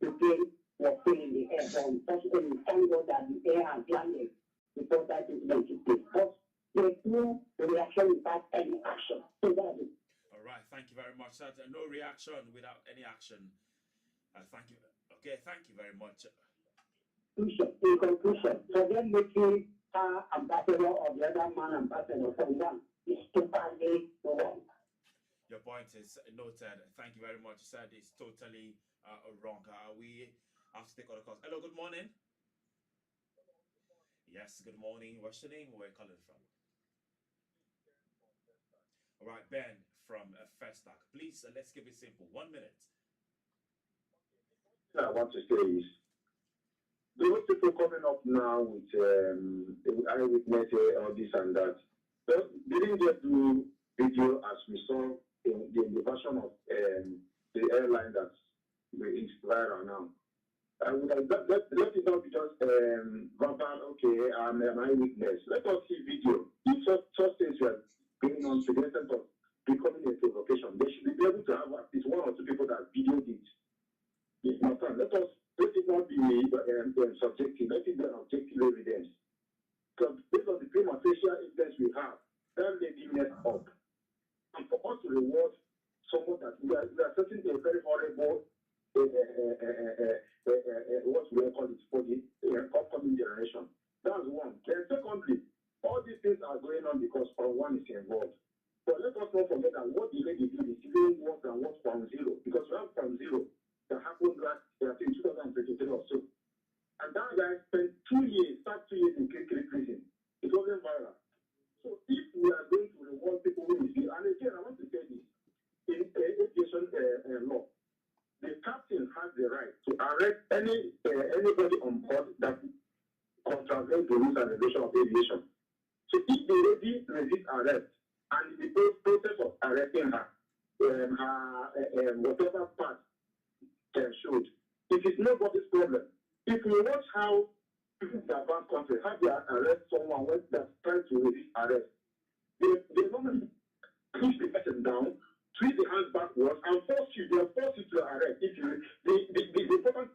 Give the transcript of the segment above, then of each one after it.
the plane was still in the air. So unfortunately, thank God that the air has landed before that incident took place. But there's no reaction without any action. So that's it. All right, thank you very much. No reaction without any action. Thank you. Okay, thank you very much. In conclusion, for them making ambassador or the other man ambassador for one is totally wrong. Your point is noted. Thank you very much. You said it's totally wrong. We have to take other calls. Hello, good morning. Yes, good morning. What's your name? Where are you calling from? All right, Ben from Festus. Please, let's keep it simple. 1 minute. What I want to say is, those people coming up now with eyewitness, all this and that, they didn't just do video as we saw in the version of the airline that is viral now. Let it not be just verbal, okay, I'm an eyewitness. Let us see video. If such things were going on to the extent of becoming a provocation, they should be able to have at least one or two people that videoed it. Let it not be subjective. Let it be an objective evidence. Because based on the prima facie evidence we have, that lady messed up. And for us to reward someone that we are setting a very horrible, what we call it, for the upcoming generation. That's one. Then secondly, all these things are going on because one is involved. But let us not forget that what the lady did is even worse than what from zero. Because we have from zero that happened last year in 2023 or so. And that guy spent 2 years, start 2 years in prison. It wasn't viral. So if we are going to reward people who is here, and again, I want to say this, in aviation law, the captain has the right to arrest anybody on board that contravenes the rules and regulations of aviation. So if the lady resists arrest, and in the process of arresting her, whatever part showed, it is nobody's problem. If we watch how people in the advanced country, how they arrest someone that's trying to resist arrest, they normally push the person down, twist the hands backwards, and force you to arrest. If you, the important.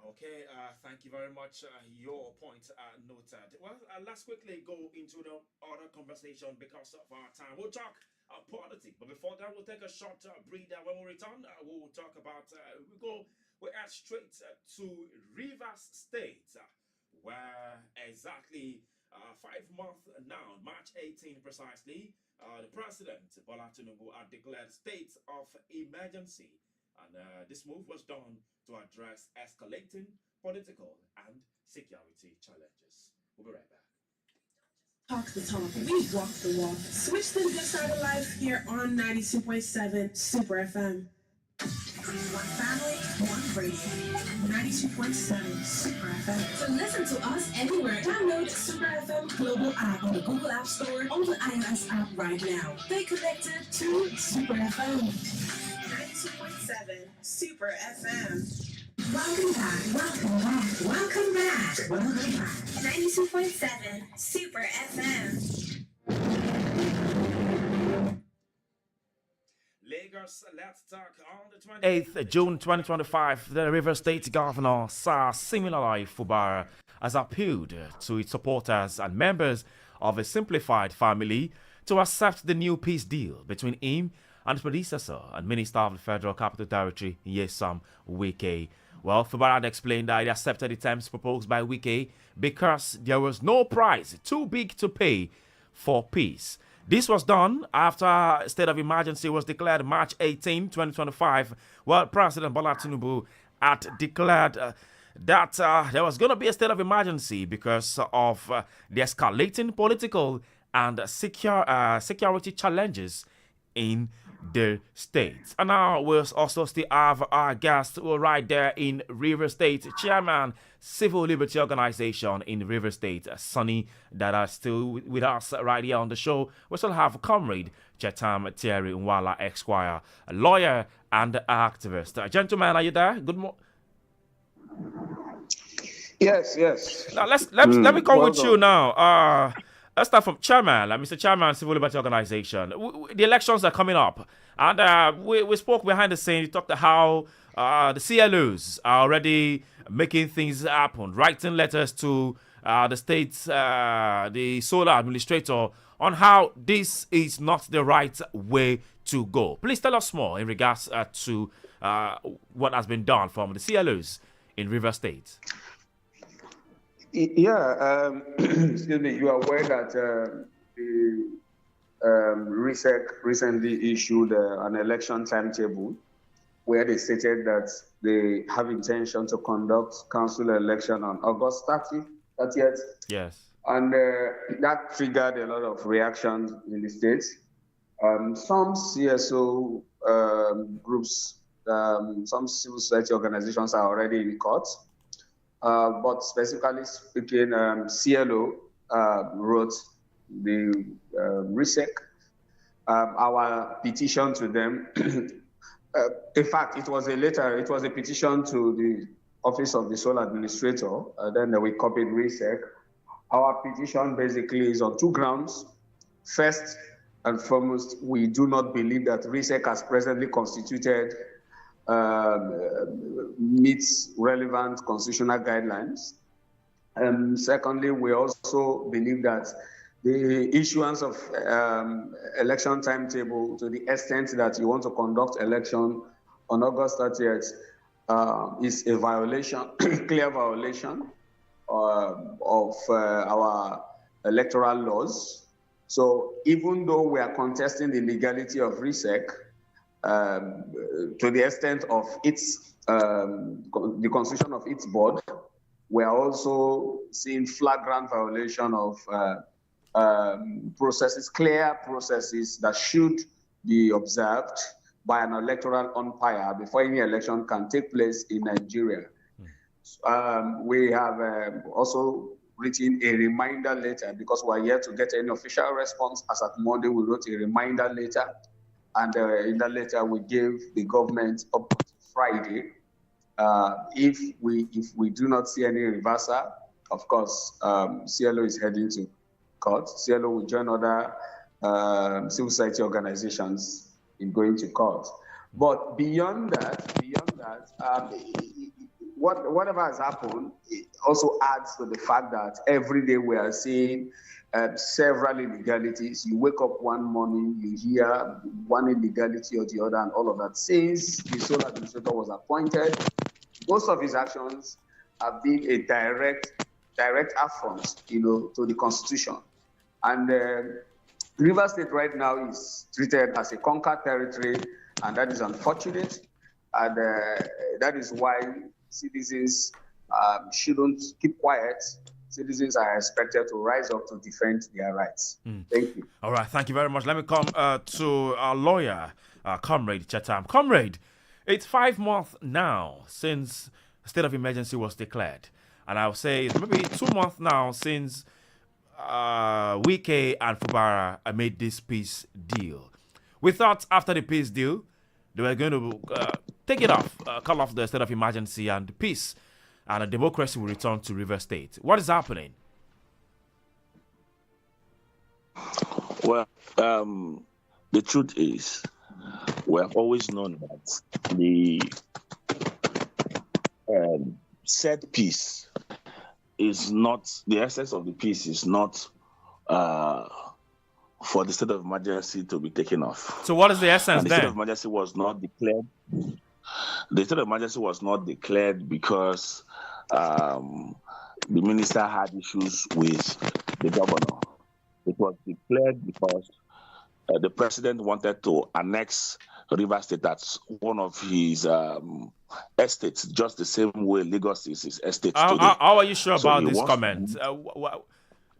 Okay, thank you very much. Your point noted. Well, let's quickly go into the other conversation because of our time. We'll talk politics, but before that, we'll take a short breather. When we return, we'll talk about. We head straight to Rivers State, where exactly 5 months now, March 18 precisely, the President Bola Tinubu had declared state of emergency, and this move was done to address escalating political and security challenges. We'll be right back. Talk the talk, we walk the walk. Switch to the good side of life here on 92.7 Super FM. One family, one radio. 92.7 Super FM. So listen to us anywhere. Download Super FM Global app on the Google App Store or the iOS app right now. Stay connected to Super FM. 92.7 Super FM. Welcome back. 92.7 Super FM. Lagos, let's talk on the 28th June 2025. The Rivers State Governor, Sir Siminalayi Fubara, has appealed to its supporters and members of a simplified family to accept the new peace deal between him and predecessor and Minister of the Federal Capital Territory, Nyesom Wike. Well, Fubara had explained that he accepted the terms proposed by Wike because there was no price too big to pay for peace. This was done after a state of emergency was declared March 18, 2025. Well, President Bola Tinubu had declared that there was going to be a state of emergency because of the escalating political and security challenges in the state. And now we'll also still have our guest right there in River State, Chairman, Civil Liberty Organization in River State, Sonny, that are still with us right here on the show. We still have Comrade Chetam Thierry Nwala, Esquire, a lawyer and activist. Gentlemen, are you there? Good morning. Yes. Now let me come with you now. Let's start from Chairman, Mr. Chairman, Civil Liberty Organization. The elections are coming up. And we spoke behind the scene. You talked about how the CLOs are already making things happen, writing letters to the state's, the solar administrator on how this is not the right way to go. Please tell us more in regards to what has been done from the CLOs in Rivers State. Yeah, excuse me, you are aware that the RISEC recently issued an election timetable where they stated that they have intention to conduct council election on August 30th. Yes. And that triggered a lot of reactions in the state. Some CSO groups, some civil society organizations are already in court. But specifically speaking, CLO wrote the RISEC, our petition to them. In fact, it was a letter, it was a petition to the Office of the Sole Administrator, then we copied RISEC. Our petition basically is on two grounds. First and foremost, we do not believe that RISEC as presently constituted meets relevant constitutional guidelines. Secondly, we also believe that the issuance of election timetable to the extent that you want to conduct election on August 30th is a violation, clear violation of our electoral laws. So even though we are contesting the legality of RISEC, to the extent of its the constitution of its board, we are also seeing flagrant violation of processes, clear processes that should be observed by an electoral umpire before any election can take place in Nigeria. We have also written a reminder letter because we are yet to get any official response. As at Monday, we wrote a reminder letter. And in that letter, we gave the government up to Friday. If we do not see any reversal, of course, CLO is heading to court. CLO will join other civil society organizations in going to court. But beyond that, whatever has happened, it also adds to the fact that every day we are seeing several illegalities. You wake up one morning, you hear one illegality or the other, and all of that. Since the sole administrator was appointed, most of his actions have been a direct affront, to the Constitution. And Rivers State right now is treated as a conquered territory, and that is unfortunate. And that is why citizens shouldn't keep quiet. Citizens are expected to rise up to defend their rights. Thank you. All right, thank you very much. Let me come to our lawyer, Comrade Chatham. Comrade, it's 5 months now since a state of emergency was declared. And I'll say it's maybe 2 months now since Wike and Fubara made this peace deal. We thought after the peace deal, they were going to take it off, call off the state of emergency and peace, and a democracy will return to River State. What is happening? Well, the truth is, we have always known that the said peace is not, the essence of the peace is not for the state of emergency to be taken off. So what is the essence and the then? State of emergency was not declared. The state of emergency was not declared because the minister had issues with the governor. It was declared because the president wanted to annex River State as one of his estates, just the same way Lagos is his estate today. How are you sure about this comment?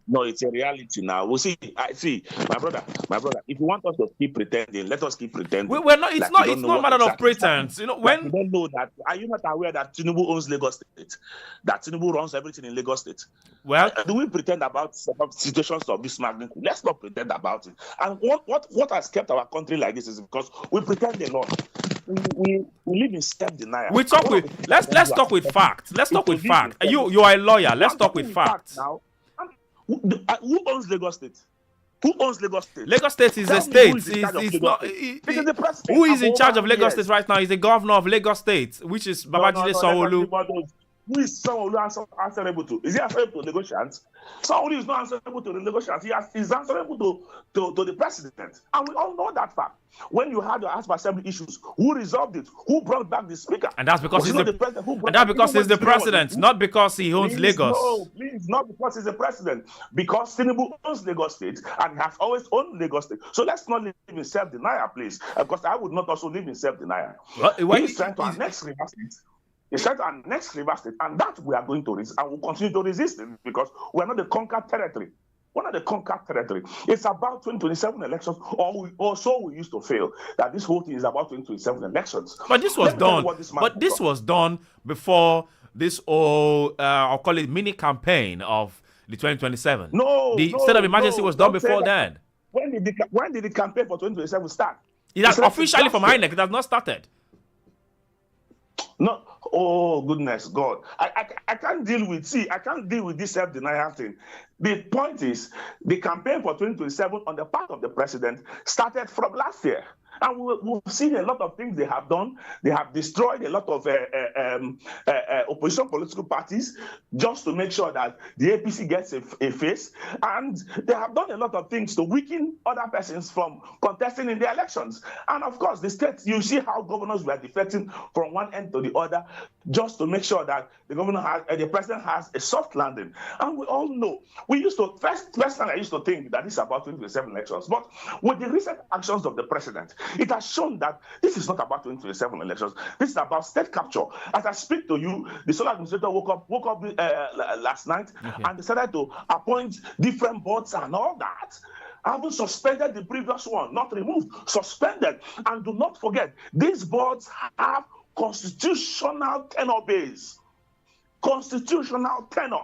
No, it's a reality now. We'll see. My brother. If you want us to keep pretending, let us keep pretending. We're not. It's not. It's not a matter of pretense. When you don't know that. Are you not aware that Tinubu owns Lagos State? That Tinubu runs everything in Lagos State. Well, do we pretend about situations of this magnitude? Let's not pretend about it. And what has kept our country like this is because we pretend a lot. We live in self-denial. Let's talk with facts. Let's talk with facts. You are a lawyer. Let's talk with facts. Now, who owns Lagos State? Who owns Lagos State? Lagos State is Tell a me state. who is in charge of It's Lagos not. State? It is the president. Who is in charge of Over Lagos years. State right now? Is the governor of Lagos State, which is Babajide Sanwo-Olu. Who is Sanwo-Olu answerable to? Is he answerable to negotiants? Sanwo-Olu is not answerable to the negotiants. He's answerable to the president. And we all know that fact. When you had your House of Assembly issues, who resolved it? Who brought back the speaker? And that's because he's the president. And that's because he's the president, not because he owns Lagos. No, please, not because he's the president. Because Tinubu owns Lagos State and has always owned Lagos State. So let's not live in self-denial, please. Because I would not also live in self-denial. He's trying to annex Rivers State. He's trying to annex Rivers State, and that we are going to resist, and we'll continue to resist it because we're not the conquered territory. We're not the conquered territory. It's about 2027 elections, or so we used to feel that this whole thing is about 2027 elections. But this was done. This was done before this I'll call it mini campaign of the 2027. The state of emergency was done before then. When did the campaign for 2027 start? It has officially from INEC. It has not started. No, oh goodness God. I can't deal with this self-denial thing. The point is the campaign for 2027 on the part of the president started from last year. And we've seen a lot of things they have done. They have destroyed a lot of opposition political parties just to make sure that the APC gets a face. And they have done a lot of things to weaken other persons from contesting in the elections. And of course, the state, you see how governors were defecting from one end to the other just to make sure that the president has a soft landing. And we all know, we used to, first time I used to think that this is about 2027 elections. But with the recent actions of the president, it has shown that this is not about 2027 elections. This is about state capture. As I speak to you, the sole administrator woke up last night and decided to appoint different boards and all that. Having suspended the previous one, not removed, suspended. And do not forget, these boards have constitutional tenure base. Constitutional tenure,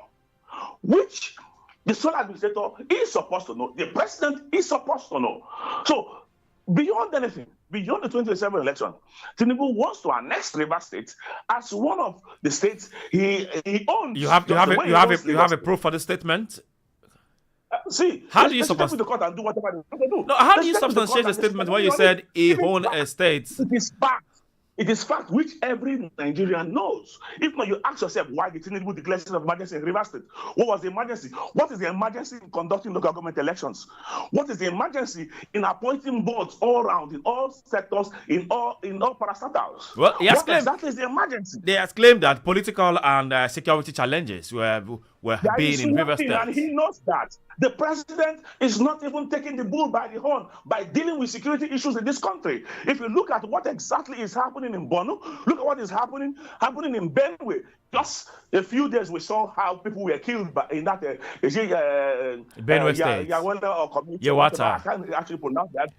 which the sole administrator is supposed to know. The president is supposed to know. So, beyond anything, beyond the 2027 election, Tinubu wants to annex Rivers State as one of the states he owns. You have a proof for the statement. See, how do you suppose the court and do whatever they want to do? No, how do you substantiate the statement when you said he owned a state? It is fact. It is fact which every Nigerian knows. If not, you ask yourself, why did Tinubu declare state of emergency in Rivers State? What was the emergency? What is the emergency in conducting local government elections? What is the emergency in appointing boards all around, in all sectors, in all parastatals? Well, what exactly is the emergency? They has claimed that political and security challenges were being in Rivers State. And he knows that. The president is not even taking the bull by the horn by dealing with security issues in this country. If you look at what exactly is happening in Borno, look at what is happening in Benue. Just a few days, we saw how people were killed in that Benue State. Yawata. I can't actually pronounce that.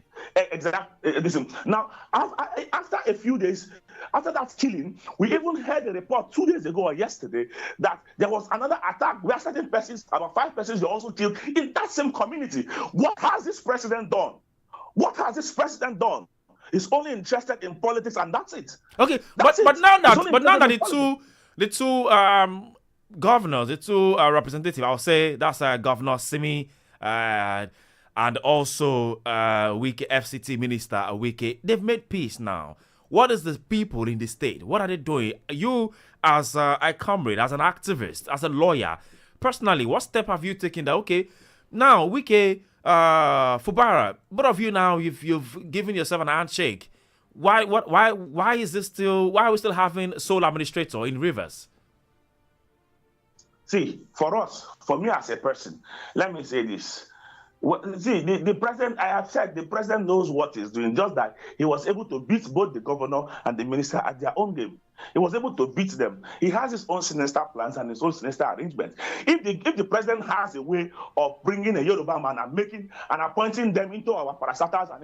Listen. Now, after a few days, after that killing, we even heard a report 2 days ago or yesterday that there was another attack where certain persons, about 5 persons, were also killed in that same community. What has this president done? What has this president done? He's only interested in politics, and that's it. Okay, but now that the two governors, the two representatives, I'll say that's Governor Simi and also Wike FCT Minister Wike, they've made peace now. What is the people in the state? What are they doing? You, as a comrade, as an activist, as a lawyer, personally, what step have you taken that, okay, now Wike, Fubara, both of you now, you've given yourself an handshake. Why are we still having sole administrator in Rivers? See, for me as a person, let me say this. See, the president, I have said the president knows what he's doing, just that he was able to beat both the governor and the minister at their own game. He was able to beat them. He has his own sinister plans and his own sinister arrangements. If the president has a way of bringing a Yoruba man and appointing them into our parastatals and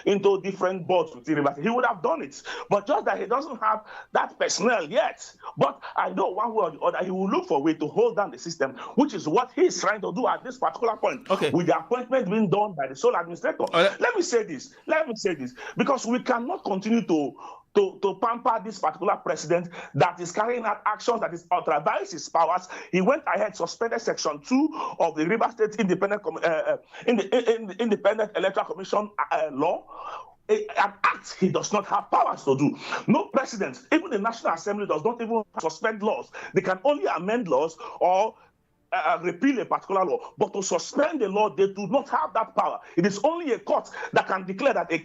into different boards within Rivers, he would have done it. But just that he doesn't have that personnel yet. But I know one way or the other, he will look for a way to hold down the system, which is what he's trying to do at this particular point. Okay. With the appointment being done by the sole administrator. Let me say this, because we cannot continue to to pamper this particular president that is carrying out actions that is authorized his powers. He went ahead, suspended Section 2 of the River State Independent Electoral Commission law. An act he does not have powers to do. No president, even the National Assembly, does not even suspend laws. They can only amend laws or repeal a particular law, but to suspend the law, they do not have that power. It is only a court that can declare that a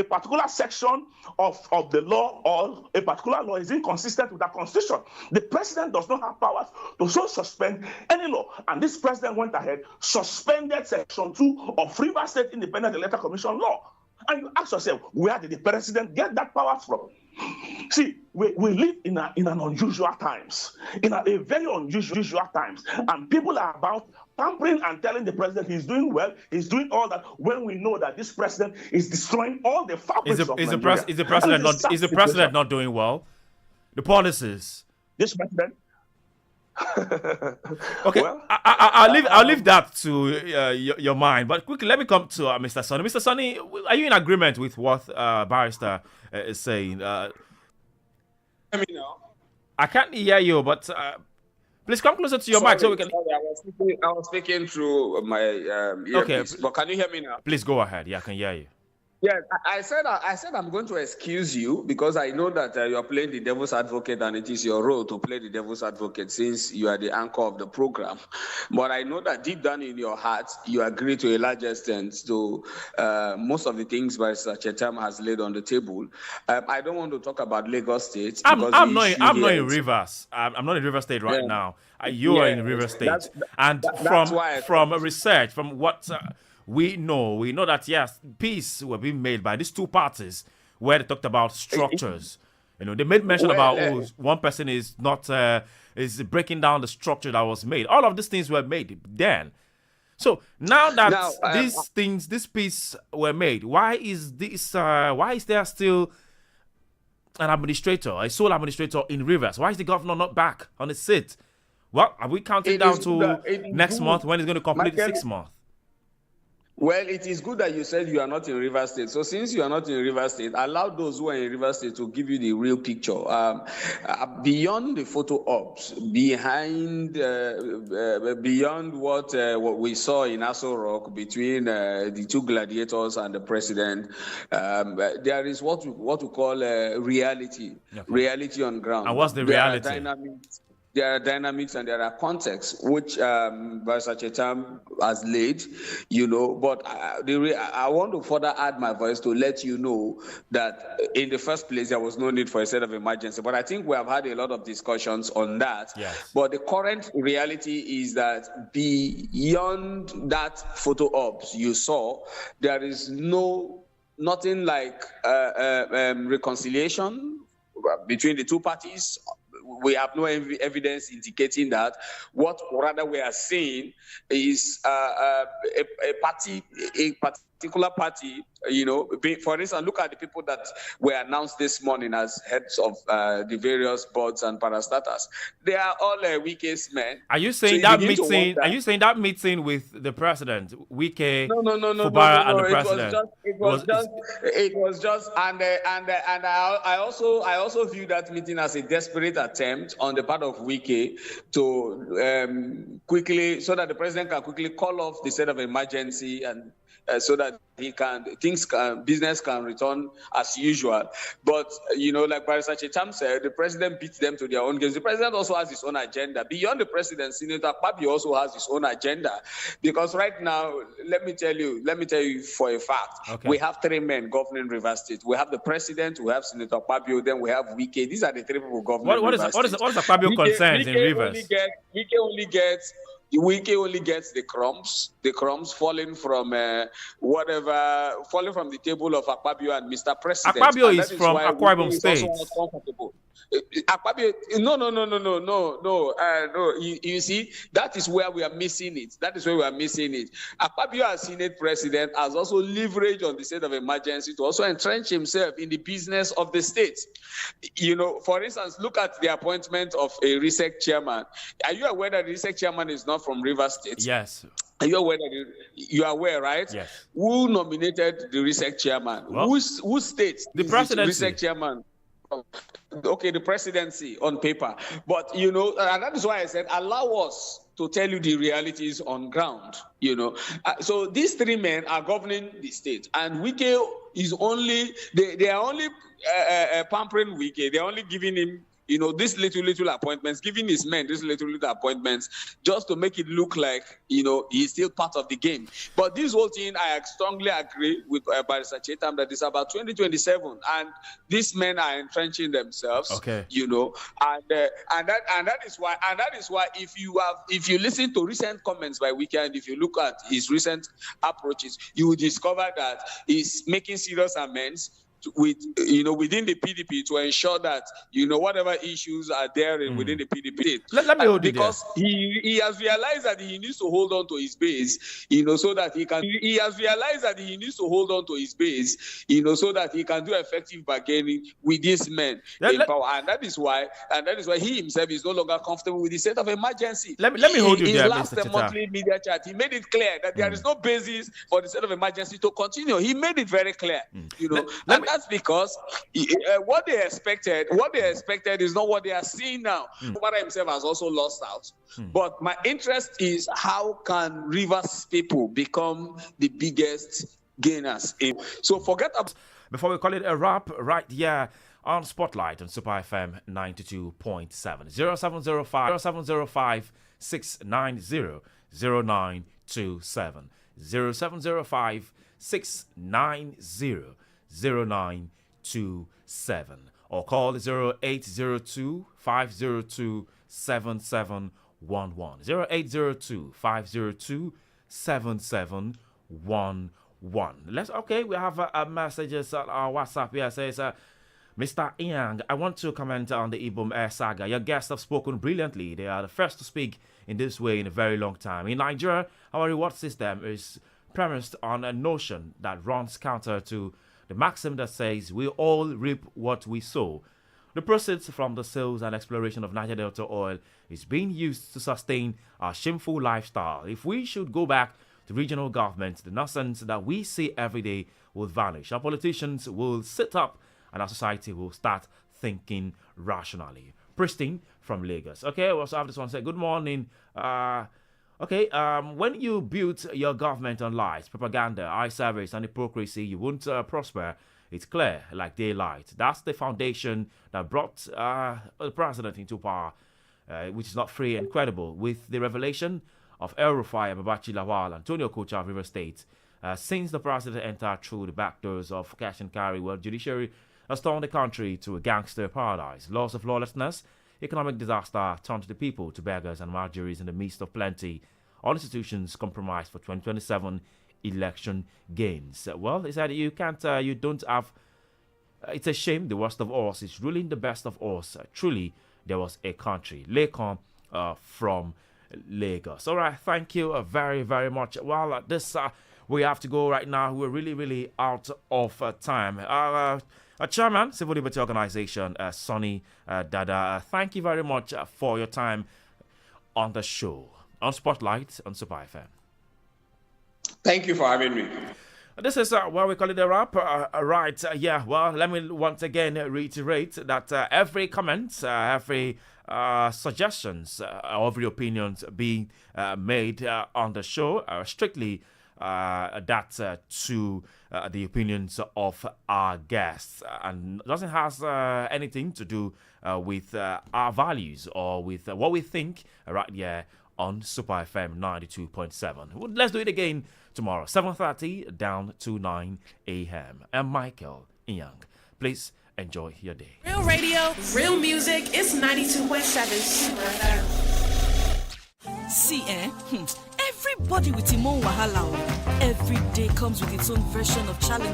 particular section of the law or a particular law is inconsistent with the Constitution. The president does not have powers to so suspend any law. And this president went ahead, suspended Section 2 of River State Independent Electoral Commission law. And you ask yourself, where did the president get that power from? See, we live in an unusual times, in a very unusual times, and people are about pampering and telling the president he's doing well, he's doing all that, when we know that this president is destroying all the fabrics of Nigeria. Is the president not doing well? The policies. This president. Okay, well, I'll leave that to your mind. But quickly, let me come to Mr. Sonny. Mr. Sonny, are you in agreement with what Barrister is saying? Let me know. I can't hear you, but please come closer to your mic so we can. Sorry, I was speaking through my earpiece. Okay, but can you hear me now? Please go ahead. Yeah, I can hear you. Yes, I said I'm going to excuse you because I know that you are playing the devil's advocate, and it is your role to play the devil's advocate since you are the anchor of the program. But I know that deep down in your heart, you agree to a large extent to most of the things Barrister Chetam has laid on the table. I don't want to talk about Lagos State. I'm not in Rivers. I'm not in Rivers State right now. You are in Rivers State, from research, from what. We know that, yes, peace will be made by these two parties where they talked about structures. They made mention about one person is not is breaking down the structure that was made. All of these things were made then. So now that this peace were made, why is there still an administrator, a sole administrator in Rivers? Why is the governor not back on his seat? Well, are we counting down to next month when he's going to complete the 6 months? Well, it is good that you said you are not in Rivers State. So since you are not in Rivers State, allow those who are in Rivers State to give you the real picture. Beyond the photo ops, beyond what we saw in Aso Rock between the two gladiators and the president, there is what we call reality on ground. And what's the reality? There are dynamics and there are contexts which Barrister Chetam has laid, but I want to further add my voice to let you know that in the first place, there was no need for a state of emergency. But I think we have had a lot of discussions on that. Yes. But the current reality is that beyond that photo ops you saw, there is nothing like reconciliation between the two parties. We have no evidence indicating that. What rather we are seeing is a particular party, for instance, look at the people that were announced this morning as heads of the various boards and parastatals. They are all Wike's men. Are you saying that meeting? Are you saying that meeting with the president, Wike, Fubara, and the president? It was just, and I also view that meeting as a desperate attempt on the part of Wike to quickly, so that the president can quickly call off the state of emergency and. So that business can return as usual. But, like Barrister Chetam said, the president beats them to their own games. The president also has his own agenda. Beyond the president, Senator Ikpaisong also has his own agenda. Because right now, let me tell you for a fact, we have three men governing Rivers State. We have the president, we have Senator Ikpaisong, then we have Wike. These are the three people governing Rivers State. What is Ikpaisong concerns in Rivers? Wike only gets the crumbs falling from falling from the table of Ikpaisong and Mr. President. Ikpaisong is from Ibom State. No. You see, that is where we are missing it. Ikpaisong as Senate President has also leveraged on the state of emergency to also entrench himself in the business of the state. For instance, look at the appointment of a RISEC chairman. Are you aware that the RISEC chairman is not from Rivers State? Yes. Are you aware that you are aware, right? Yes. Who nominated the RISEC chairman? Well, whose state? The presidency. RISEC chairman. okay, the presidency on paper. But, and that is why I said, allow us to tell you the realities on ground, So these three men are governing the state, and Wike is they are only pampering Wike. They're only giving him, these little appointments, giving his men these little appointments just to make it look like, he's still part of the game. But this whole thing, I strongly agree with Barrister Chetam that it's about 2027, and these men are entrenching themselves. Okay. And that is why if you listen to recent comments by Wike, and if you look at his recent approaches, you will discover that he's making serious amends within the PDP to ensure that whatever issues are there within the PDP. Let me hold you because he has realized that he needs to hold on to his base, so that he can. He has realized that he needs to hold on to his base, so that he can do effective bargaining with these men in power, and that is why he himself is no longer comfortable with the state of emergency. Let me hold you there, His last Mr. Cheta. monthly media chat, he made it clear that there is no basis for the state of emergency to continue. He made it very clear, That's because what they expected is not what they are seeing now. Fubara himself has also lost out. But my interest is, how can Rivers people become the biggest gainers? So forget about. Before we call it a wrap, right here on Spotlight on Super FM 92.7 0705 690 0927 0705 690 0927 or call 0802 502 7711 0802 502 7711. We have a messages on our WhatsApp here. Says Mr. Yang, I want to comment on the Ibom Air saga. Your guests have spoken brilliantly. They are the first to speak in this way in a very long time. In Nigeria, our reward system is premised on a notion that runs counter to the maxim that says we all reap what we sow. The proceeds from the sales and exploration of Niger Delta oil is being used to sustain our shameful lifestyle. If we should go back to regional government, the nonsense that we see every day will vanish. Our politicians will sit up and our society will start thinking rationally. Pristine from Lagos. Okay, we also have this one say, good morning. When you build your government on lies, propaganda, eye service, and hypocrisy, you won't prosper. It's clear, like daylight. That's the foundation that brought the president into power, which is not free and credible. With the revelation of El Rufai, Babachi Lawal, Antonio Kocha of River State, since the president entered through the back doors of cash and carry, judiciary has turned the country to a gangster paradise. Laws of lawlessness, economic disaster turned the people to beggars and margeries in the midst of plenty. All institutions compromised for 2027 election gains. Well, they said you don't have. It's a shame the worst of us is ruling the best of us. Truly, there was a country. Lekon from Lagos. All right, thank you very, very much. Well, this we have to go right now. We're really, really out of time. Chairman, Civil Liberty Organization, Sonny Dada, thank you very much for your time on the show, on Spotlight, on Super FM. Thank you for having me. This is where we call it a wrap. Let me once again reiterate that every comment, every suggestions, every opinions being made on the show are strictly to the opinions of our guests, and doesn't have anything to do with our values or with what we think right here on Super FM 92.7. Let's do it again tomorrow, 7:30 down to 9 a.m. I'm Michael Young. Please enjoy your day. Real radio, real music. It's 92.7 Super FM. See, everybody with him own wahala. Every day comes with its own version of challenge.